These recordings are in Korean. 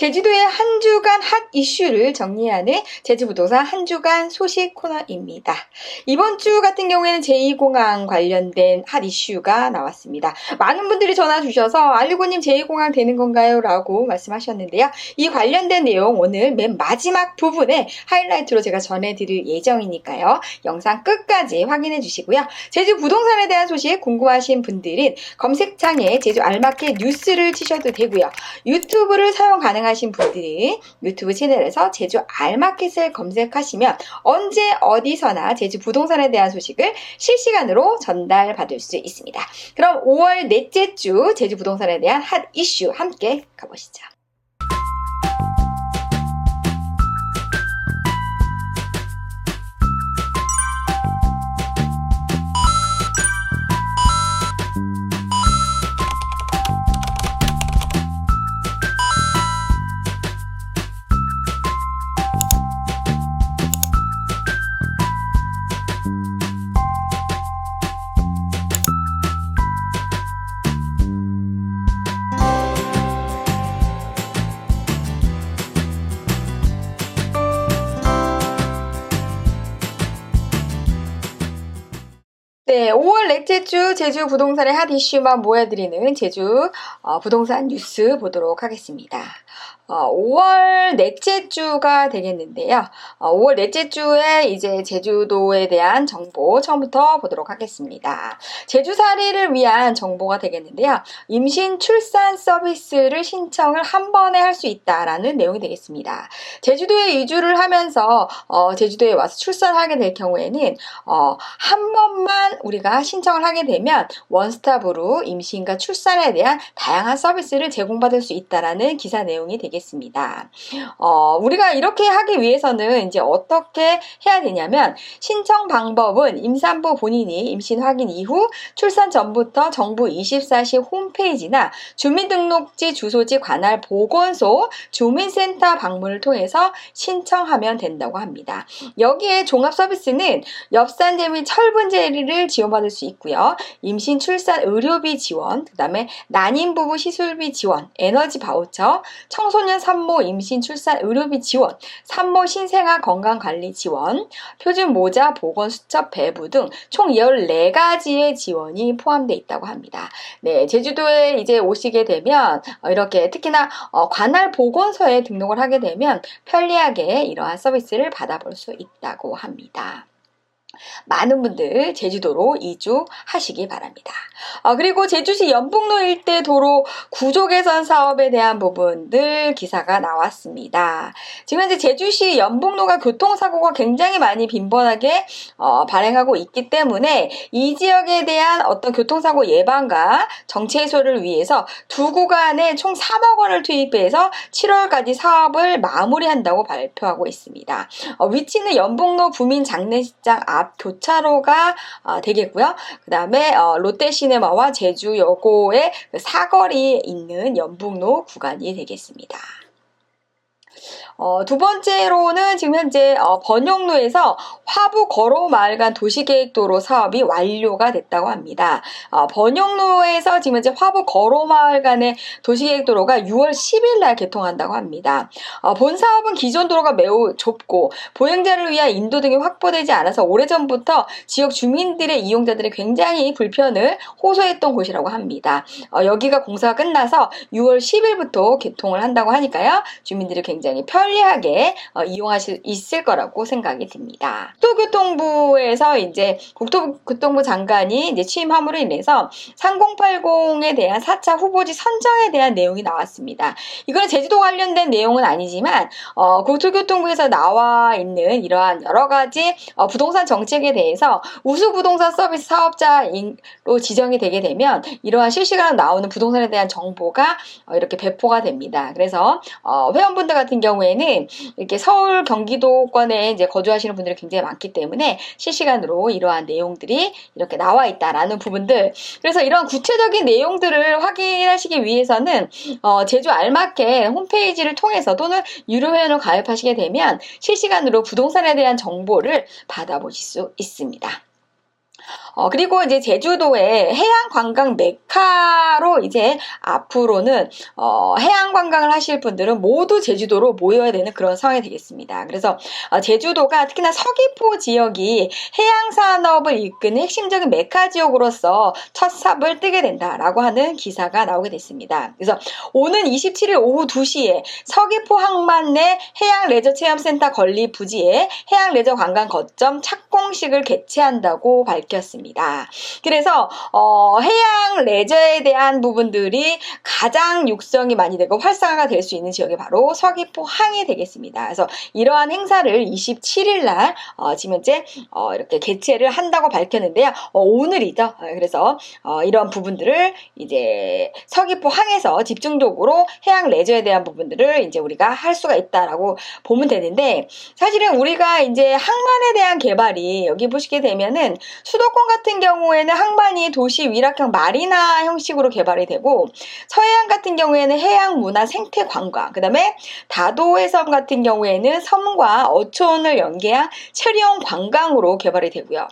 제주도의 한 주간 핫 이슈를 정리하는 제주부동산 한 주간 소식 코너입니다. 이번 주 같은 경우에는 제2공항 관련된 핫 이슈가 나왔습니다. 많은 분들이 전화 주셔서 알리고님 제2공항 되는 건가요? 라고 말씀하셨는데요. 이 관련된 내용 오늘 맨 마지막 부분에 하이라이트로 제가 전해드릴 예정이니까요. 영상 끝까지 확인해 주시고요. 제주 부동산에 대한 소식 궁금하신 분들은 검색창에 제주 알마켓 뉴스를 치셔도 되고요. 유튜브를 사용 가능하신 분들은 유튜브 채널에서 제주 알마켓을 검색하시면 언제 어디서나 제주 부동산에 대한 소식을 실시간으로 전달받을 수 있습니다. 그럼 5월 넷째 주 제주 부동산에 대한 핫 이슈 함께 가보시죠. 네, 5월 넷째 주 제주 부동산의 핫 이슈만 모여드리는 제주 부동산 뉴스 보도록 하겠습니다. 5월 넷째 주가 되겠는데요. 5월 넷째 주에 이제 제주도에 대한 정보 처음부터 보도록 하겠습니다. 제주살이를 위한 정보가 되겠는데요. 임신 출산 서비스를 신청을 한 번에 할 수 있다라는 내용이 되겠습니다. 제주도에 이주를 하면서 제주도에 와서 출산하게 될 경우에는 한 번만 우리가 신청을 하게 되면 원스톱으로 임신과 출산에 대한 다양한 서비스를 제공받을 수 있다라는 기사 내용이 되겠습니다. 우리가 이렇게 하기 위해서는 이제 어떻게 해야 되냐면 신청 방법은 임산부 본인이 임신 확인 이후 출산 전부터 정부 24시 홈페이지나 주민등록지 주소지 관할 보건소 주민센터 방문을 통해서 신청하면 된다고 합니다. 여기에 종합 서비스는 엽산제 및 철분제를 지원받을 수 있고요. 임신 출산 의료비 지원, 그 다음에 난임 부부 시술비 지원, 에너지 바우처, 청소년 산모 임신 출산 의료비 지원, 산모 신생아 건강관리 지원, 표준 모자 보건 수첩 배부 등 총 14가지의 지원이 포함되어 있다고 합니다. 네, 제주도에 이제 오시게 되면 이렇게 특히나 관할 보건소에 등록을 하게 되면 편리하게 이러한 서비스를 받아볼 수 있다고 합니다. 많은 분들 제주도로 이주하시기 바랍니다. 그리고 제주시 연북로 일대 도로 구조 개선 사업에 대한 부분들 기사가 나왔습니다. 지금 현재 제주시 연북로가 교통사고가 굉장히 많이 빈번하게 발생하고 있기 때문에 이 지역에 대한 어떤 교통사고 예방과 정체 해소를 위해서 두 구간에 총 3억 원을 투입해서 7월까지 사업을 마무리한다고 발표하고 있습니다. 위치는 연북로 부민 장례식장 앞 교차로가 되겠고요. 그 다음에 롯데시네마와 제주여고의 사거리에 있는 연북로 구간이 되겠습니다. 두 번째로는 지금 현재 번영로에서 화부 거로마을 간 도시계획도로 사업이 완료가 됐다고 합니다. 번영로에서 지금 현재 화부 거로마을 간의 도시계획도로가 6월 10일 날 개통한다고 합니다. 본 사업은 기존 도로가 매우 좁고 보행자를 위한 인도 등이 확보되지 않아서 오래전부터 지역 주민들의 이용자들이 굉장히 불편을 호소했던 곳이라고 합니다. 여기가 공사가 끝나서 6월 10일부터 개통을 한다고 하니까요. 주민들이 굉장히 편리하게 이용하실 수 있을 거라고 생각이 듭니다. 국토교통부에서 이제 국토교통부 장관이 이제 취임함으로 인해서 3080에 대한 4차 후보지 선정에 대한 내용이 나왔습니다. 이거는 제주도 관련된 내용은 아니지만 국토교통부에서 나와 있는 이러한 여러 가지 부동산 정책에 대해서 우수 부동산 서비스 사업자로 지정이 되게 되면 이러한 실시간으로 나오는 부동산에 대한 정보가 이렇게 배포가 됩니다. 그래서 회원분들 같은 경우에는 이렇게 서울 경기도권에 이제 거주하시는 분들이 굉장히 많기 때문에 실시간으로 이러한 내용들이 이렇게 나와 있다라는 부분들, 그래서 이런 구체적인 내용들을 확인하시기 위해서는 제주 알마켓 홈페이지를 통해서 또는 유료 회원을 가입하시게 되면 실시간으로 부동산에 대한 정보를 받아보실 수 있습니다. 그리고 이제 제주도의 해양 관광 메카로 이제 앞으로는 해양 관광을 하실 분들은 모두 제주도로 모여야 되는 그런 상황이 되겠습니다. 그래서 제주도가 특히나 서귀포 지역이 해양 산업을 이끄는 핵심적인 메카 지역으로서 첫 삽을 뜨게 된다라고 하는 기사가 나오게 됐습니다. 그래서 오는 27일 오후 2시에 서귀포 항만 내 해양 레저 체험센터 건립 부지에 해양 레저 관광 거점 착공식을 개최한다고 밝혔습니다. 그래서 해양 레저에 대한 부분들이 가장 육성이 많이 되고 활성화가 될 수 있는 지역이 바로 서귀포 항이 되겠습니다. 그래서 이러한 행사를 27일 날 지금 현재 이렇게 개최를 한다고 밝혔는데요. 오늘이죠. 그래서 이런 부분들을 이제 서귀포 항에서 집중적으로 해양 레저에 대한 부분들을 이제 우리가 할 수가 있다라고 보면 되는데, 사실은 우리가 이제 항만에 대한 개발이 여기 보시게 되면은 수도권 같은 경우에는 항만이 도시 위락형 마리나 형식으로 개발이 되고, 서해안 같은 경우에는 해양 문화 생태 관광, 그 다음에 다도해섬 같은 경우에는 섬과 어촌을 연계한 체험 관광으로 개발이 되고요.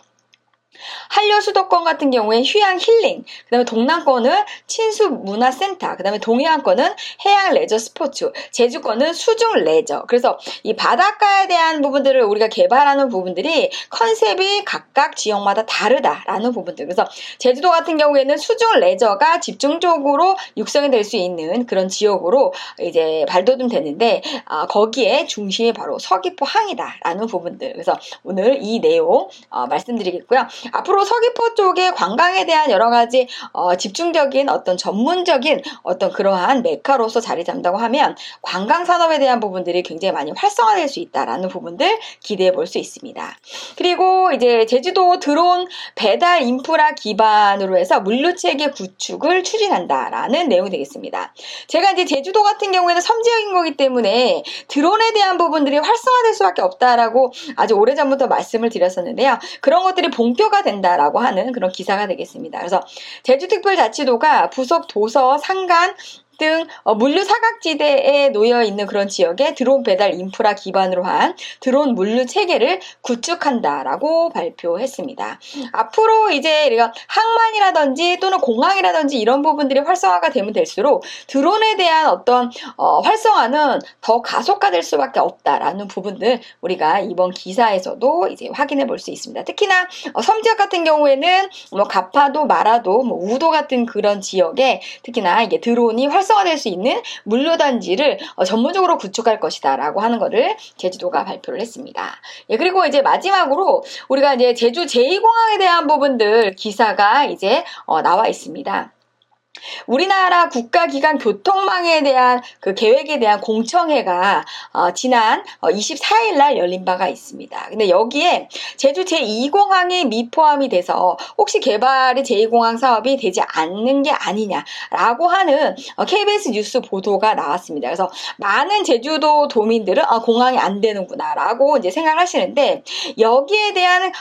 한려 수도권 같은 경우에 휴양 힐링, 그 다음에 동남권은 친수 문화센터, 그 다음에 동해안권은 해양 레저 스포츠, 제주권은 수중 레저. 그래서 이 바닷가에 대한 부분들을 우리가 개발하는 부분들이 컨셉이 각각 지역마다 다르다라는 부분들. 그래서 제주도 같은 경우에는 수중 레저가 집중적으로 육성이 될 수 있는 그런 지역으로 이제 발돋움 되는데, 거기에 중심이 바로 서귀포 항이다라는 부분들. 그래서 오늘 이 내용 말씀드리겠고요. 앞으로 서귀포 쪽의 관광에 대한 여러 가지 집중적인 어떤 전문적인 어떤 그러한 메카로서 자리 잡는다고 하면 관광 산업에 대한 부분들이 굉장히 많이 활성화될 수 있다라는 부분들 기대해 볼 수 있습니다. 그리고 이제 제주도 드론 배달 인프라 기반으로 해서 물류 체계 구축을 추진한다라는 내용이 되겠습니다. 제가 이제 제주도 같은 경우에는 섬 지역인 거기 때문에 드론에 대한 부분들이 활성화될 수밖에 없다라고 아주 오래전부터 말씀을 드렸었는데요. 그런 것들이 본격화 된다라고 하는 그런 기사가 되겠습니다. 그래서 제주특별자치도가 부속 도서, 산간 등 물류 사각지대에 놓여 있는 그런 지역에 드론 배달 인프라 기반으로 한 드론 물류 체계를 구축한다라고 발표했습니다. 앞으로 이제 우리가 항만이라든지 또는 공항이라든지 이런 부분들이 활성화가 되면 될수록 드론에 대한 어떤 활성화는 더 가속화될 수밖에 없다라는 부분들 우리가 이번 기사에서도 이제 확인해 볼 수 있습니다. 특히나 섬 지역 같은 경우에는 뭐 가파도, 마라도, 뭐 우도 같은 그런 지역에 특히나 이게 드론이 활성화될 수 있는 물류단지를 전문적으로 구축할 것이다 라고 하는 거를 제주도가 발표를 했습니다. 예, 그리고 이제 마지막으로 우리가 이제 제주 제2공항에 대한 부분들 기사가 이제 나와 있습니다. 우리나라 국가기관 교통망에 대한 그 계획에 대한 공청회가 지난 24일 날 열린 바가 있습니다. 근데 여기에 제주 제2공항이 미포함이 돼서 혹시 개발이 제2공항 사업이 되지 않는 게 아니냐라고 하는 KBS 뉴스 보도가 나왔습니다. 그래서 많은 제주도 도민들은 공항이 안 되는구나라고 이제 생각을 하시는데, 여기에 대한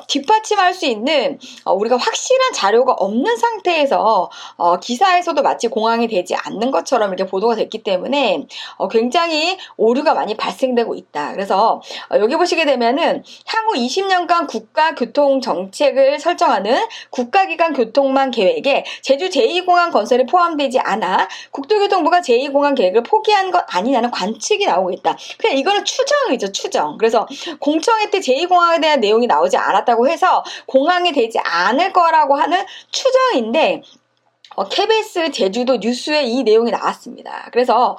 뒷받침할 수 있는 우리가 확실한 자료가 없는 상태에서 기사에서도 마치 공항이 되지 않는 것처럼 이렇게 보도가 됐기 때문에 굉장히 오류가 많이 발생되고 있다. 그래서 여기 보시게 되면은 향후 20년간 국가교통정책을 설정하는 국가기관 교통망 계획에 제주 제2공항 건설이 포함되지 않아 국토교통부가 제2공항 계획을 포기한 것 아니냐는 관측이 나오고 있다. 그냥 이거는 추정이죠, 추정. 그래서 공청회 때 제2공항에 대한 내용이 나오지 않았다고 해서 공항이 되지 않을 거라고 하는 추정인데, KBS 제주도 뉴스에 이 내용이 나왔습니다. 그래서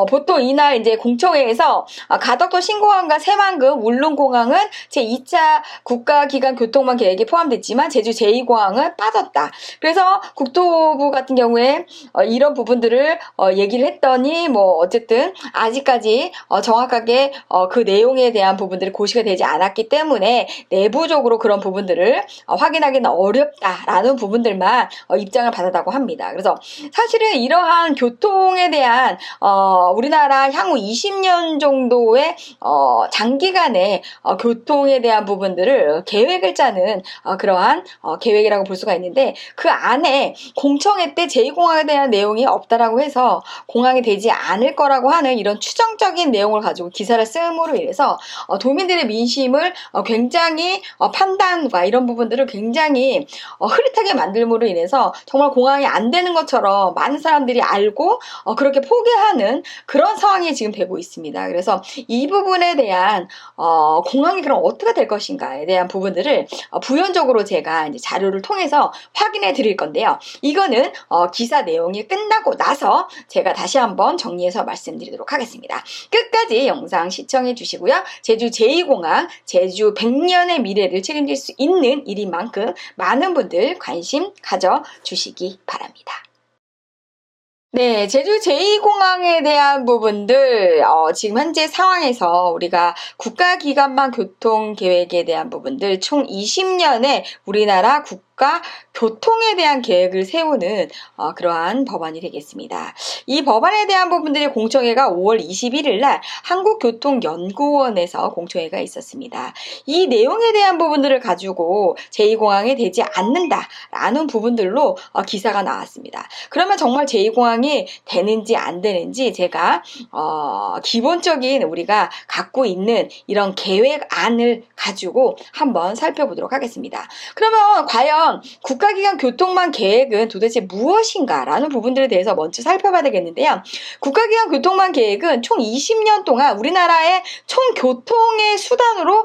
보통 이날 이제 공청회에서 가덕도 신공항과 새만금, 울릉공항은 제2차 국가기관 교통망 계획에 포함됐지만 제주 제2공항은 빠졌다. 그래서 국토부 같은 경우에 이런 부분들을 얘기를 했더니 뭐 어쨌든 아직까지 정확하게 그 내용에 대한 부분들이 고시가 되지 않았기 때문에 내부적으로 그런 부분들을 확인하기는 어렵다라는 부분들만 입장을 받았습니다. 다르다고 합니다. 그래서 사실은 이러한 교통에 대한 우리나라 향후 20년 정도의 장기간의 교통에 대한 부분들을 계획을 짜는 그러한 계획이라고 볼 수가 있는데, 그 안에 공청회 때 제2공항에 대한 내용이 없다라고 해서 공항이 되지 않을 거라고 하는 이런 추정적인 내용을 가지고 기사를 쓰므로 인해서 도민들의 민심을 굉장히 판단과 이런 부분들을 굉장히 흐릿하게 만들므로 인해서 정말 공항이 안 되는 것처럼 많은 사람들이 알고 그렇게 포기하는 그런 상황이 지금 되고 있습니다. 그래서 이 부분에 대한 공항이 그럼 어떻게 될 것인가에 대한 부분들을 부연적으로 제가 이제 자료를 통해서 확인해 드릴 건데요. 이거는 기사 내용이 끝나고 나서 제가 다시 한번 정리해서 말씀드리도록 하겠습니다. 끝까지 영상 시청해 주시고요. 제주 제2공항, 제주 100년의 미래를 책임질 수 있는 일인 만큼 많은 분들 관심 가져주시기 바랍니다. 네, 제주 제2공항에 대한 부분들, 지금 현재 상황에서 우리가 국가기관망 교통계획에 대한 부분들 총 20년의 우리나라 국가 교통에 대한 계획을 세우는 그러한 법안이 되겠습니다. 이 법안에 대한 부분들이 공청회가 5월 21일 날 한국교통연구원에서 공청회가 있었습니다. 이 내용에 대한 부분들을 가지고 제2공항이 되지 않는다라는 부분들로 기사가 나왔습니다. 그러면 정말 제2공항이 되는지 안 되는지 제가 기본적인 우리가 갖고 있는 이런 계획안을 가지고 한번 살펴보도록 하겠습니다. 그러면 과연 국가기관 교통망 계획은 도대체 무엇인가 라는 부분들에 대해서 먼저 살펴봐야 되겠는데요. 국가기관 교통망 계획은 총 20년 동안 우리나라의 총 교통의 수단으로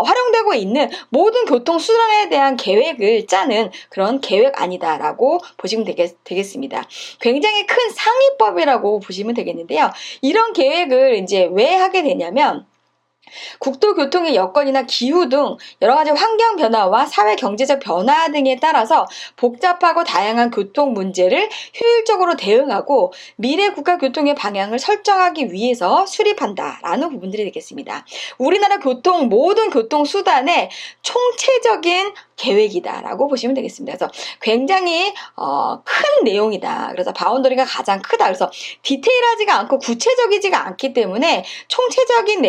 활용되고 있는 모든 교통수단에 대한 계획을 짜는 그런 계획안이다라고 보시면 되겠습니다. 굉장히 큰 상위법이라고 보시면 되겠는데요. 이런 계획을 이제 왜 하게 되냐면, 국토교통의 여건이나 기후 등 여러 가지 환경 변화와 사회 경제적 변화 등에 따라서 복잡하고 다양한 교통 문제를 효율적으로 대응하고 미래 국가 교통의 방향을 설정하기 위해서 수립한다라는 부분들이 되겠습니다. 우리나라 모든 교통 수단의 총체적인 계획이다라고 보시면 되겠습니다. 그래서 굉장히 큰 내용이다. 그래서 바운더리가 가장 크다. 그래서 디테일하지가 않고 구체적이지가 않기 때문에 총체적인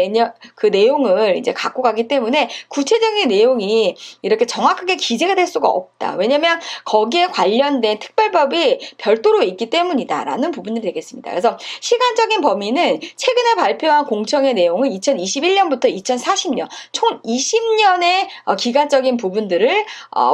내용을 이제 갖고 가기 때문에 구체적인 내용이 이렇게 정확하게 기재가 될 수가 없다. 왜냐하면 거기에 관련된 특별법이 별도로 있기 때문이다라는 부분이 되겠습니다. 그래서 시간적인 범위는 최근에 발표한 공청회 내용은 2021년부터 2040년 총 20년의 기간적인 부분들을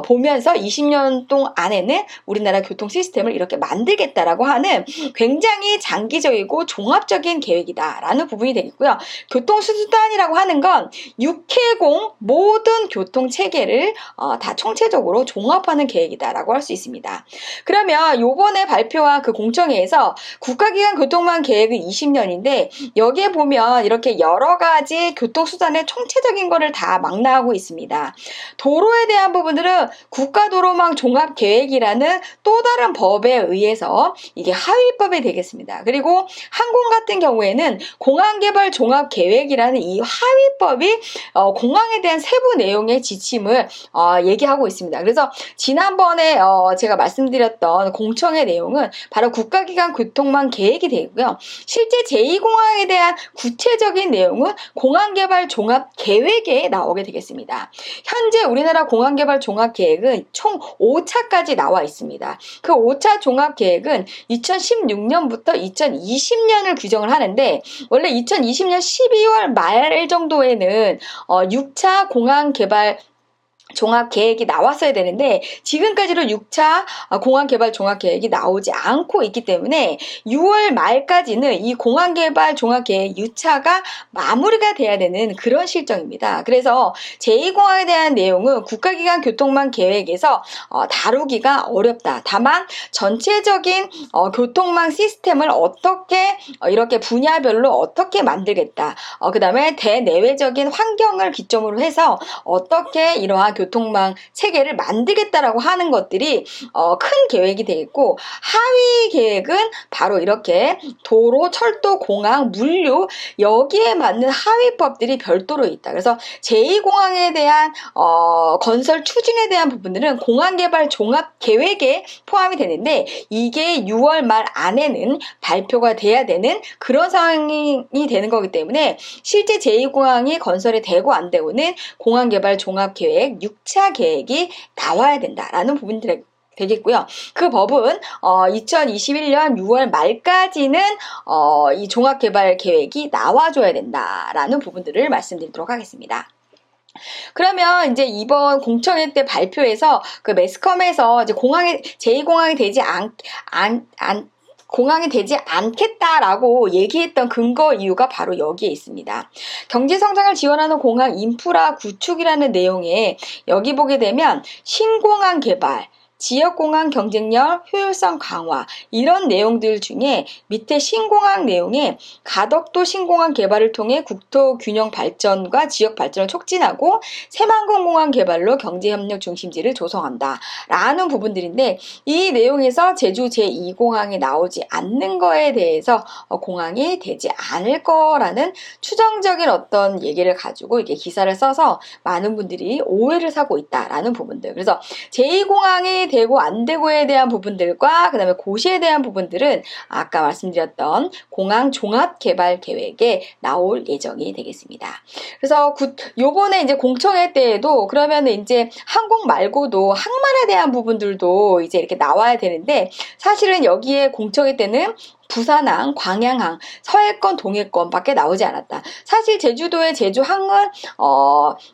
보면서 20년 동안 안에는 우리나라 교통 시스템을 이렇게 만들겠다라고 하는 굉장히 장기적이고 종합적인 계획이다라는 부분이 되겠고요. 교통수단이라고 하는 건 육해공 모든 교통 체계를 다 총체적으로 종합하는 계획이다라고 할 수 있습니다. 그러면 요번에 발표한 그 공청회에서 국가기관 교통망 계획은 20년인데 여기에 보면 이렇게 여러 가지 교통수단의 총체적인 거를 다 망라하고 있습니다. 도로에 대한 부분들은 국가도로망 종합계획이라는 또 다른 법에 의해서 이게 하위법이 되겠습니다. 그리고 항공 같은 경우에는 공항개발 종합계획이라는 이 하위법이 공항에 대한 세부 내용의 지침을 얘기하고 있습니다. 그래서 지난번에 제가 말씀드렸던 공청회 내용은 바로 국가기관 교통망 계획이 되고요. 실제 제2공항에 대한 구체적인 내용은 공항개발 종합계획에 나오게 되겠습니다. 현재 우리나라 공항개발 종합계획은 총 5차까지 나와 있습니다. 그 5차 종합계획은 2016년부터 2020년을 규정을 하는데 원래 2020년 12월 말 정도에는 6차 공항개발 종합계획이 나왔어야 되는데 지금까지도 6차 공항개발 종합계획이 나오지 않고 있기 때문에 6월 말까지는 이 공항개발 종합계획 6차가 마무리가 돼야 되는 그런 실정입니다. 그래서 제2공항에 대한 내용은 국가기관 교통망 계획에서 다루기가 어렵다. 다만 전체적인 교통망 시스템을 어떻게 이렇게 분야별로 어떻게 만들겠다. 그 다음에 대내외적인 환경을 기점으로 해서 어떻게 이러한 교통망 체계를 만들겠다라고 하는 것들이 큰 계획이 되겠고, 하위 계획은 바로 이렇게 도로, 철도, 공항, 물류 여기에 맞는 하위법들이 별도로 있다. 그래서 제2공항에 대한 건설 추진에 대한 부분들은 공항개발 종합계획에 포함이 되는데, 이게 6월 말 안에는 발표가 돼야 되는 그런 상황이 되는 거기 때문에 실제 제2공항이 건설이 되고 안 되고는 공항개발 종합계획 6차 계획이 나와야 된다라는 부분들이 되겠고요. 그 법은 2021년 6월 말까지는 이 종합개발 계획이 나와줘야 된다라는 부분들을 말씀드리도록 하겠습니다. 그러면 이제 이번 공청회 때 발표에서 그 매스컴에서 이제 제2공항이 되지 않겠다라고 얘기했던 근거 이유가 바로 여기에 있습니다. 경제성장을 지원하는 공항 인프라 구축이라는 내용에 여기 보게 되면 신공항 개발, 지역공항 경쟁력, 효율성 강화 이런 내용들 중에 밑에 신공항 내용에 가덕도 신공항 개발을 통해 국토 균형 발전과 지역 발전을 촉진하고 새만금 공항 개발로 경제협력 중심지를 조성한다 라는 부분들인데, 이 내용에서 제주 제2공항이 나오지 않는 거에 대해서 공항이 되지 않을 거라는 추정적인 어떤 얘기를 가지고 이게 기사를 써서 많은 분들이 오해를 사고 있다라는 부분들. 그래서 제2공항이 되고 안 되고에 대한 부분들과 그 다음에 고시에 대한 부분들은 아까 말씀드렸던 공항 종합개발 계획에 나올 예정이 되겠습니다. 그래서 요번에 이제 공청회 때에도 그러면 이제 항공 말고도 항만에 대한 부분들도 이제 이렇게 나와야 되는데, 사실은 여기에 공청회 때는 부산항, 광양항, 서해권, 동해권밖에 나오지 않았다. 사실 제주도의 제주항은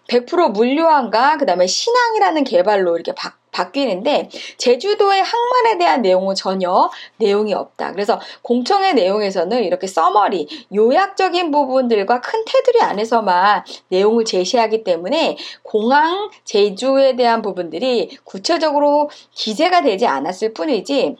100% 물류항과 그 다음에 신항이라는 개발로 이렇게 바뀌는데, 제주도의 항만에 대한 내용은 전혀 내용이 없다. 그래서 공청회 내용에서는 이렇게 서머리, 요약적인 부분들과 큰 테두리 안에서만 내용을 제시하기 때문에 공항, 제주에 대한 부분들이 구체적으로 기재가 되지 않았을 뿐이지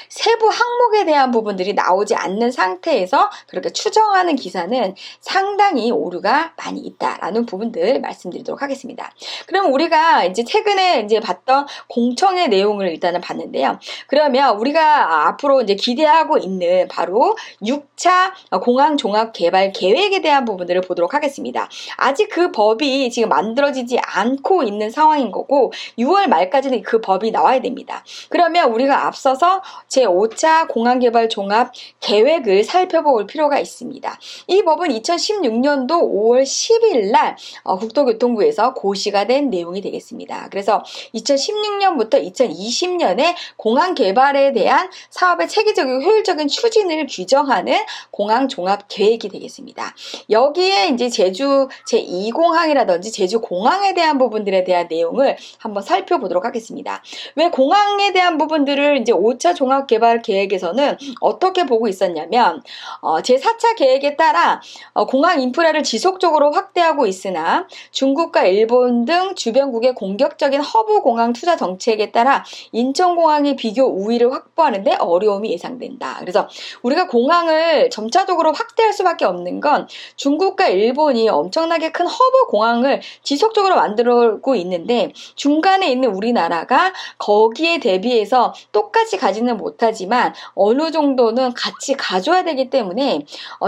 세부 항목에 대한 부분들이 나오지 않는 상태에서 그렇게 추정하는 기사는 상당히 오류가 많이 있다라는 부분들 말씀드리도록 하겠습니다. 그럼 우리가 이제 최근에 이제 봤던 공청회 내용을 일단은 봤는데요. 그러면 우리가 앞으로 이제 기대하고 있는 바로 6차 공항 종합 개발 계획에 대한 부분들을 보도록 하겠습니다. 아직 그 법이 지금 만들어지지 않고 있는 상황인 거고 6월 말까지는 그 법이 나와야 됩니다. 그러면 우리가 앞서서 제5차 공항개발 종합 계획을 살펴볼 필요가 있습니다. 이 법은 2016년도 5월 10일 날 국토교통부에서 고시가 된 내용이 되겠습니다. 그래서 2016년부터 2020년에 공항 개발에 대한 사업의 체계적이고 효율적인 추진을 규정하는 공항 종합 계획이 되겠습니다. 여기에 이제 제주 제2공항이라든지 제주 공항에 대한 부분들에 대한 내용을 한번 살펴보도록 하겠습니다. 왜 공항에 대한 부분들을 이제 5차 종합개발 계획에서는 어떻게 보고 있었냐면 제4차 계획에 따라 공항 인프라를 지속적으로 확대하고 있으나 중국과 일본 등 주변국의 공격적인 허브 공항 투자 정책에 따라 인천공항의 비교 우위를 확보하는 데 어려움이 예상된다. 그래서 우리가 공항을 점차적으로 확대할 수밖에 없는 건 중국과 일본이 엄청나게 큰 허브 공항을 지속적으로 만들고 있는데 중간에 있는 우리나라가 거기에 대비해서 똑같이 가지는 못하지만 어느 정도는 같이 가져야 되기 때문에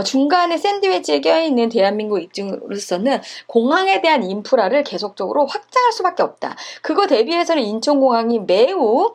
중간에 샌드위치에 껴있는 대한민국 입장으로서는 공항에 대한 인프라를 계속적으로 확장할 수밖에 없다. 그거 대비해서는 인천공항이 매우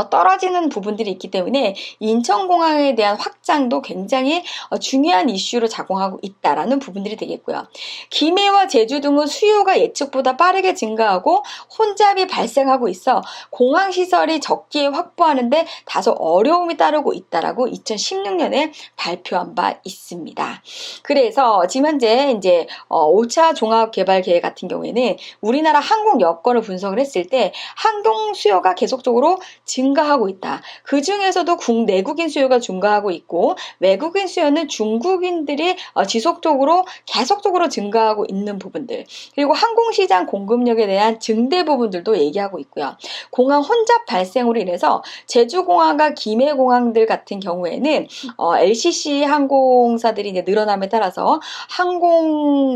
떨어지는 부분들이 있기 때문에 인천공항에 대한 확장도 굉장히 중요한 이슈로 작용하고 있다라는 부분들이 되겠고요. 김해와 제주 등은 수요가 예측보다 빠르게 증가하고 혼잡이 발생하고 있어 공항시설이 적기에 확보하는데 다소 어려움이 따르고 있다라고 2016년에 발표한 바 있습니다. 그래서 지금 현재 이제 5차 종합개발계획 같은 경우에는 우리나라 항공 여건을 분석을 했을 때 항공 수요가 계속적으로 증가하고 있다. 그 중에서도 내국인 수요가 증가하고 있고 외국인 수요는 중국인들이 지속적으로 계속적으로 증가하고 있는 부분들, 그리고 항공시장 공급력에 대한 증대 부분들도 얘기하고 있고요. 공항 혼잡 발생으로 인해서 제주공항과 김해공항들 같은 경우에는 LCC 항공사들이 이제 늘어남에 따라서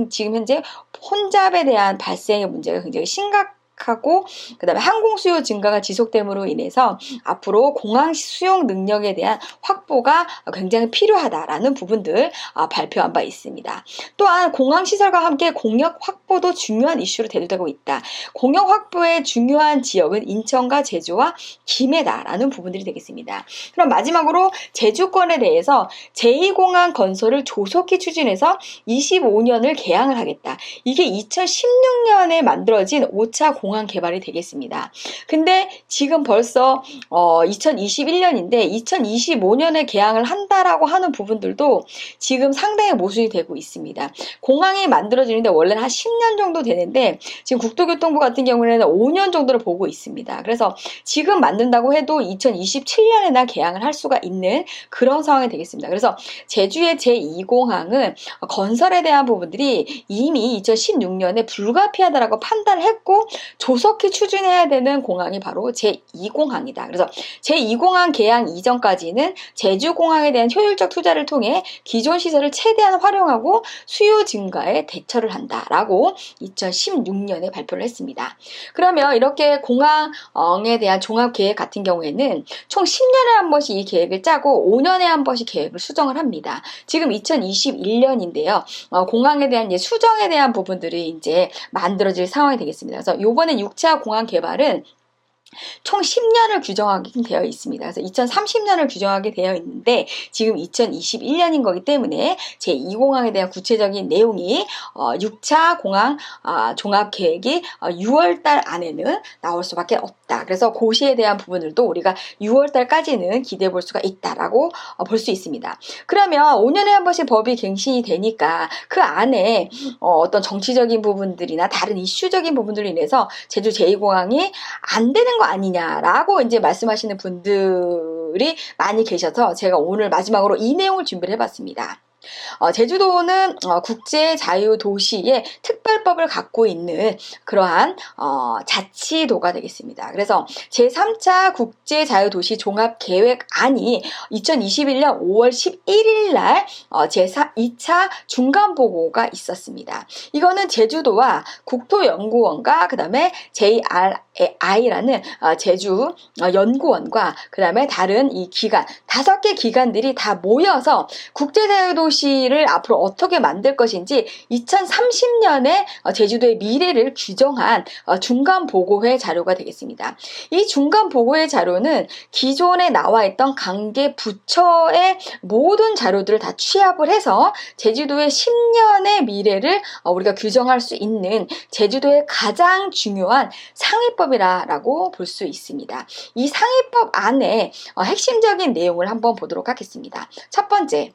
지금 현재 혼잡에 대한 발생의 문제가 굉장히 심각하고, 그 다음에 항공 수요 증가가 지속됨으로 인해서 앞으로 공항 수용 능력에 대한 확보가 굉장히 필요하다라는 부분들 발표한 바 있습니다. 또한 공항 시설과 함께 공역 확보도 중요한 이슈로 대두되고 있다. 공역 확보의 중요한 지역은 인천과 제주와 김해다라는 부분들이 되겠습니다. 그럼 마지막으로 제주권에 대해서 제2공항 건설을 조속히 추진해서 25년을 개항을 하겠다. 이게 2016년에 만들어진 5차 공항 개발이 되겠습니다. 근데 지금 벌써 2021년인데 2025년에 개항을 한다라고 하는 부분들도 지금 상당히 모순이 되고 있습니다. 공항이 만들어지는데 원래는 한 10년 정도 되는데 지금 국토교통부 같은 경우에는 5년 정도를 보고 있습니다. 그래서 지금 만든다고 해도 2027년에나 개항을 할 수가 있는 그런 상황이 되겠습니다. 그래서 제주의 제2공항은 건설에 대한 부분들이 이미 2016년에 불가피하다라고 판단을 했고 조속히 추진해야 되는 공항이 바로 제2공항이다. 그래서 제2공항 개항 이전까지는 제주공항에 대한 효율적 투자를 통해 기존 시설을 최대한 활용하고 수요 증가에 대처를 한다라고 2016년에 발표를 했습니다. 그러면 이렇게 공항에 대한 종합계획 같은 경우에는 총 10년에 한 번씩 이 계획을 짜고 5년에 한 번씩 계획을 수정을 합니다. 지금 2021년인데요. 공항에 대한 이제 수정에 대한 부분들이 이제 만들어질 상황이 되겠습니다. 그래서 이번에 6차 공항 개발은 총 10년을 규정하게 되어 있습니다. 그래서 2030년을 규정하게 되어 있는데 지금 2021년인 거기 때문에 제2공항에 대한 구체적인 내용이 6차 공항 종합계획이 6월달 안에는 나올 수밖에 없다. 그래서 고시에 대한 부분들도 우리가 6월달까지는 기대해 볼 수가 있다라고 볼 수 있습니다. 그러면 5년에 한 번씩 법이 갱신이 되니까 그 안에 어떤 정치적인 부분들이나 다른 이슈적인 부분들로 인해서 제주 제2공항이 안 되는 거 아니냐라고 이제 말씀하시는 분들이 많이 계셔서 제가 오늘 마지막으로 이 내용을 준비를 해봤습니다. 제주도는 국제자유도시의 특별법을 갖고 있는 그러한 자치도가 되겠습니다. 그래서 제3차 국제자유도시 종합계획안이 2021년 5월 11일 날 제2차 중간보고가 있었습니다. 이거는 제주도와 국토연구원과 그 다음에 JRI라는 제주 연구원과 그 다음에 다른 이 기관 5개 기관들이 다 모여서 국제자유도시를 앞으로 어떻게 만들 것인지 2030년에 제주도의 미래를 규정한 중간보고회 자료가 되겠습니다. 이 중간보고회 자료는 기존에 나와 있던 관계 부처의 모든 자료들을 다 취합을 해서 제주도의 10년의 미래를 우리가 규정할 수 있는 제주도의 가장 중요한 상위법이라고 볼 수 있습니다. 이 상위법 안에 핵심적인 내용을 한번 보도록 하겠습니다. 첫 번째,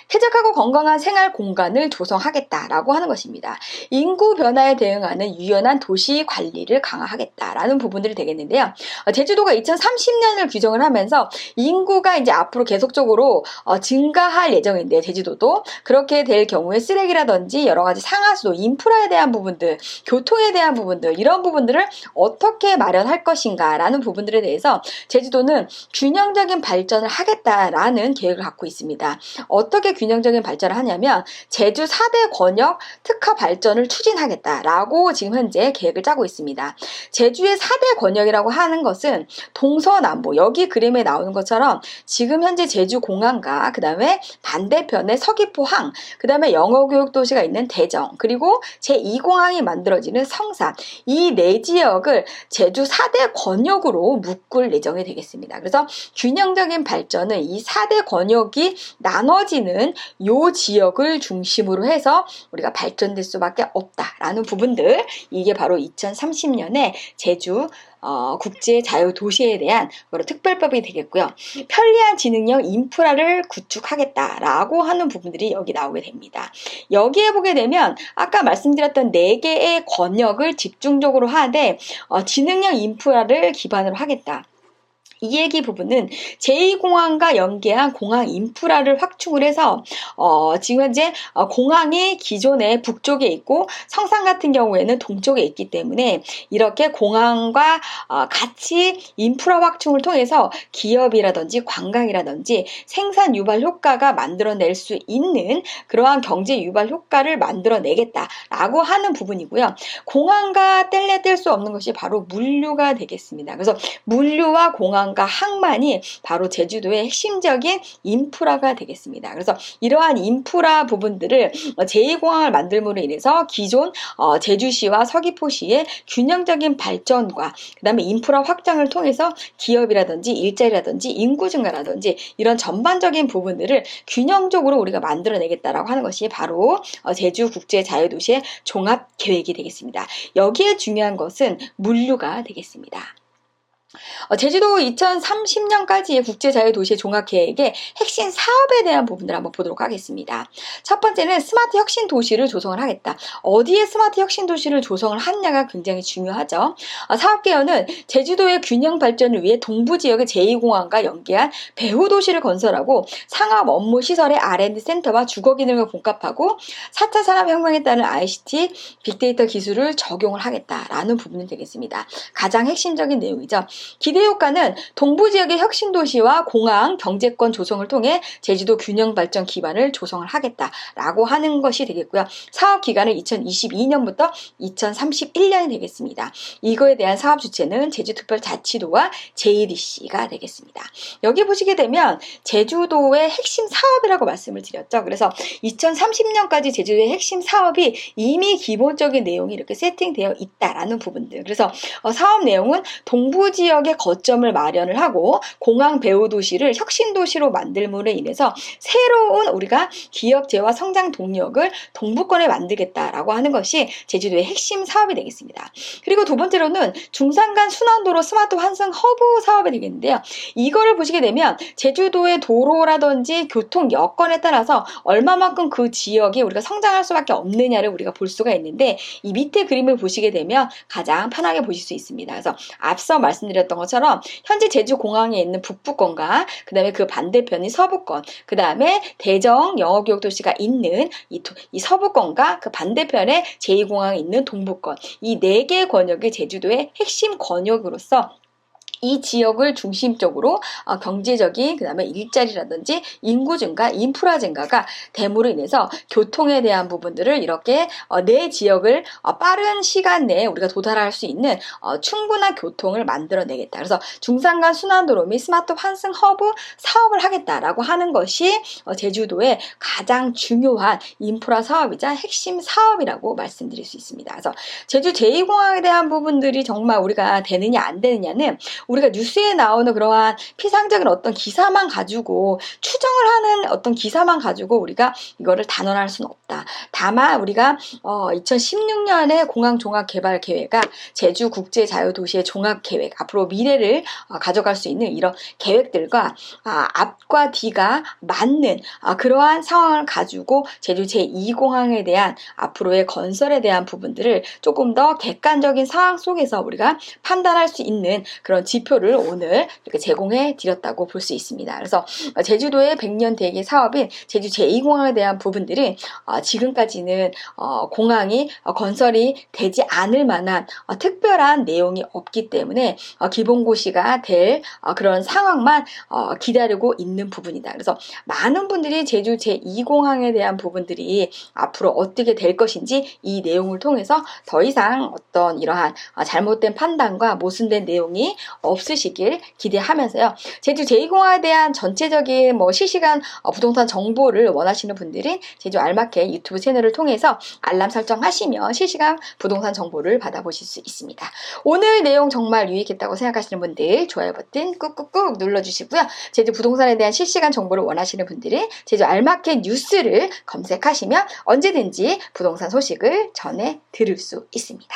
쾌적하고 건강한 생활 공간을 조성하겠다라고 하는 것입니다. 인구 변화에 대응하는 유연한 도시 관리를 강화하겠다라는 부분들이 되겠는데요. 제주도가 2030년을 규정을 하면서 인구가 이제 앞으로 계속적으로 증가할 예정인데 제주도도 그렇게 될 경우에 쓰레기라든지 여러 가지 상하수도, 인프라에 대한 부분들, 교통에 대한 부분들, 이런 부분들을 어떻게 마련할 것인가라는 부분들에 대해서 제주도는 균형적인 발전을 하겠다라는 계획을 갖고 있습니다. 어떻게 균형적인 발전을 하냐면 제주 4대 권역 특화 발전을 추진하겠다라고 지금 현재 계획을 짜고 있습니다. 제주의 4대 권역이라고 하는 것은 동서남북, 여기 그림에 나오는 것처럼 지금 현재 제주공항과 그 다음에 반대편에 서귀포항, 그 다음에 영어교육도시가 있는 대정, 그리고 제2공항이 만들어지는 성산, 이 네 지역을 제주 4대 권역으로 묶을 예정이 되겠습니다. 그래서 균형적인 발전은 이 4대 권역이 나눠지는 요 지역을 중심으로 해서 우리가 발전될 수밖에 없다라는 부분들, 이게 바로 2030년에 제주 국제자유도시에 대한 특별법이 되겠고요. 편리한 지능형 인프라를 구축하겠다라고 하는 부분들이 여기 나오게 됩니다. 여기에 보게 되면 아까 말씀드렸던 4개의 권역을 집중적으로 하되 지능형 인프라를 기반으로 하겠다. 이 얘기 부분은 제2공항과 연계한 공항 인프라를 확충을 해서 지금 현재 공항이 기존에 북쪽에 있고 성산 같은 경우에는 동쪽에 있기 때문에 이렇게 공항과 같이 인프라 확충을 통해서 기업이라든지 관광이라든지 생산 유발 효과가 만들어낼 수 있는 그러한 경제 유발 효과를 만들어내겠다라고 하는 부분이고요. 공항과 뗄래 뗄 수 없는 것이 바로 물류가 되겠습니다. 그래서 물류와 공항 항만이 바로 제주도의 핵심적인 인프라가 되겠습니다. 그래서 이러한 인프라 부분들을 제2공항을 만들므로 인해서 기존 제주시와 서귀포시의 균형적인 발전과 그 다음에 인프라 확장을 통해서 기업이라든지 일자리라든지 인구 증가라든지 이런 전반적인 부분들을 균형적으로 우리가 만들어내겠다라고 하는 것이 바로 제주국제자유도시의 종합계획이 되겠습니다. 여기에 중요한 것은 물류가 되겠습니다. 제주도 2030년까지의 국제자유도시의 종합계획의 핵심 사업에 대한 부분들을 한번 보도록 하겠습니다. 첫 번째는 스마트 혁신 도시를 조성을 하겠다. 어디에 스마트 혁신 도시를 조성을 하느냐가 굉장히 중요하죠. 사업 개요는 제주도의 균형 발전을 위해 동부 지역의 제2공항과 연계한 배후 도시를 건설하고 상업 업무 시설의 R&D 센터와 주거 기능을 복합하고 4차 산업혁명에 따른 ICT, 빅데이터 기술을 적용을 하겠다라는 부분이 되겠습니다. 가장 핵심적인 내용이죠. 기대 효과는 동부 지역의 혁신 도시와 공항, 경제권 조성을 통해 제주도 균형 발전 기반을 조성을 하겠다라고 하는 것이 되겠고요. 사업 기간은 2022년부터 2031년이 되겠습니다. 이거에 대한 사업 주체는 제주특별자치도와 JDC가 되겠습니다. 여기 보시게 되면 제주도의 핵심 사업이라고 말씀을 드렸죠. 그래서 2030년까지 제주도의 핵심 사업이 이미 기본적인 내용이 이렇게 세팅되어 있다라는 부분들. 그래서 사업 내용은 동부 지역의 거점을 마련을 하고 공항 배후 도시를 혁신 도시로 만들므로 인해서 새로운 우리가 기업재와 성장 동력을 동부권에 만들겠다라고 하는 것이 제주도의 핵심 사업이 되겠습니다. 그리고 두 번째로는 중산간 순환도로 스마트 환승 허브 사업이 되겠는데요. 이거를 보시게 되면 제주도의 도로라든지 교통 여건에 따라서 얼마만큼 그 지역이 우리가 성장할 수밖에 없느냐를 우리가 볼 수가 있는데 이 밑에 그림을 보시게 되면 가장 편하게 보실 수 있습니다. 그래서 앞서 말씀드렸던 것처럼 현재 제주공항에 있는 북부권과 그 다음에 그 반대편이 서부권, 그 다음에 대정 영어교육도시가 있는 이 서부권과 그 반대편에 제2공항이 있는 동부권, 이 4개의 권역이 제주도의 핵심 권역으로서 이 지역을 중심적으로 경제적인 그 다음에 일자리라든지 인구 증가, 인프라 증가가 됨으로 인해서 교통에 대한 부분들을 이렇게 내 지역을 빠른 시간 내에 우리가 도달할 수 있는 충분한 교통을 만들어내겠다. 그래서 중산간 순환도로 및 스마트 환승 허브 사업을 하겠다라고 하는 것이 제주도의 가장 중요한 인프라 사업이자 핵심 사업이라고 말씀드릴 수 있습니다. 그래서 제주 제2공항에 대한 부분들이 정말 우리가 되느냐 안 되느냐는 우리가 뉴스에 나오는 그러한 피상적인 어떤 기사만 가지고 추정을 하는 어떤 기사만 가지고 우리가 이거를 단언할 수는 없다. 다만 우리가 2016년에 공항종합개발계획과 제주국제자유도시의 종합계획, 앞으로 미래를 가져갈 수 있는 이런 계획들과 앞과 뒤가 맞는 그러한 상황을 가지고 제주 제2공항에 대한 앞으로의 건설에 대한 부분들을 조금 더 객관적인 상황 속에서 우리가 판단할 수 있는 그런 지표를 오늘 이렇게 제공해 드렸다고 볼 수 있습니다. 그래서 제주도의 100년 대계 사업인 제주 제2공항에 대한 부분들이 지금까지는 공항이 건설이 되지 않을 만한 특별한 내용이 없기 때문에 기본고시가 될 그런 상황만 기다리고 있는 부분이다. 그래서 많은 분들이 제주 제2공항에 대한 부분들이 앞으로 어떻게 될 것인지 이 내용을 통해서 더 이상 어떤 이러한 잘못된 판단과 모순된 내용이 없으시길 기대하면서요. 제주 제2공항에 대한 전체적인 실시간 부동산 정보를 원하시는 분들은 제주 알마켓 유튜브 채널을 통해서 알람 설정하시면 실시간 부동산 정보를 받아보실 수 있습니다. 오늘 내용 정말 유익했다고 생각하시는 분들 좋아요 버튼 꾹꾹꾹 눌러주시고요. 제주 부동산에 대한 실시간 정보를 원하시는 분들은 제주 알마켓 뉴스를 검색하시면 언제든지 부동산 소식을 전해 들을 수 있습니다.